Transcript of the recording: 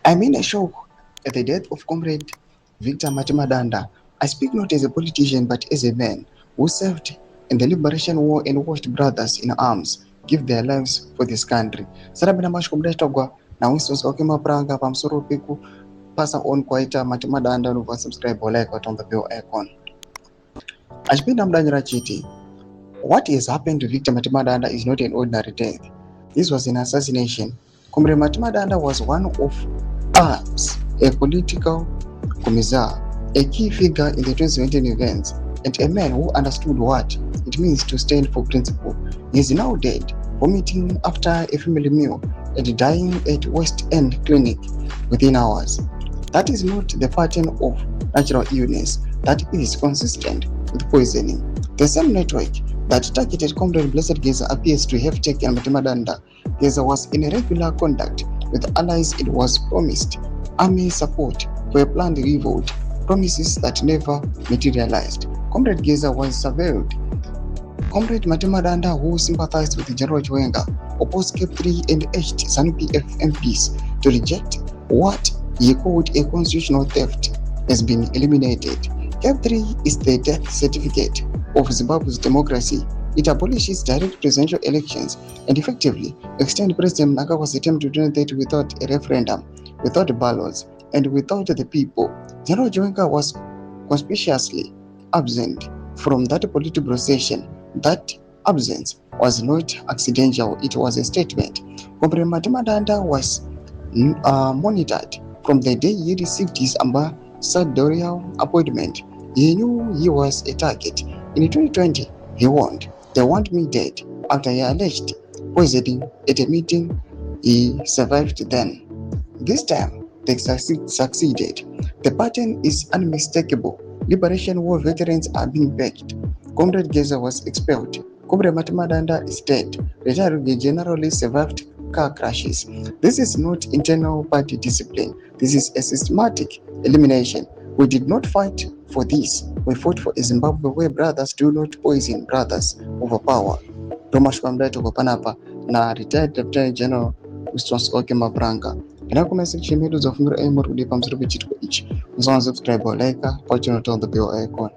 I'm in a shock at the death of Comrade Victor Matemadanda. I speak not as a politician but as a man who served in the liberation war and watched brothers in arms give their lives for this country. Sarabina mashkumdatogwa na Winston's Okima Pranga Pamsoro Piku passa on kwaita Matemadanda over subscribe or like on the bell icon. Ashbina Mdanyara Chiti. What has happened to Victor Matemadanda is not an ordinary death. This was an assassination. Comrade Matemadanda was one of us, a political commissar, a key figure in the 2017 events, and a man who understood what it means to stand for principle. He is now dead, vomiting after a family meal and dying at West End Clinic within hours. That is not the pattern of natural illness that is consistent with poisoning. The same network that targeted Comrade Blessed Geza appears to have taken Matemadanda. Geza was in regular contact with allies. It was promised army support for a planned revolt, promises that never materialized. Comrade Geza was surveilled. Comrade Matemadanda, who sympathized with General Chiwenga, opposed Cap 3 and urged ZANU-PF MPs to reject what he called a constitutional theft, has been eliminated. Cap 3 is the death certificate of Zimbabwe's democracy. It abolishes direct presidential elections and effectively extends President Mnangagwa's attempt to 2030 without a referendum, without ballots, and without the people. General Chiwenga was conspicuously absent from that political session. That absence was not accidental, it was a statement. Comrade Matemadanda was monitored from the day he received his ambassadorial appointment. He knew he was a target. In 2020, he warned, "They want me dead," after he alleged poisoning at a meeting. He survived then. This time, they succeeded. The pattern is unmistakable. Liberation war veterans are being backed. Comrade Geza was expelled. Comrade Matemadanda is dead. Retired generally survived car crashes. This is not internal party discipline. This is a systematic elimination. We did not fight for this. We fought for a Zimbabwe where brothers do not poison brothers over power. Thomas Kwamdaito Panapa na retired Lieutenant General Winston's Okima Pranga. Inakuma section medu za fungira emor ulipa mzuru bichitko ichi. Mzwana subscribe or like, pachino turn the bell icon.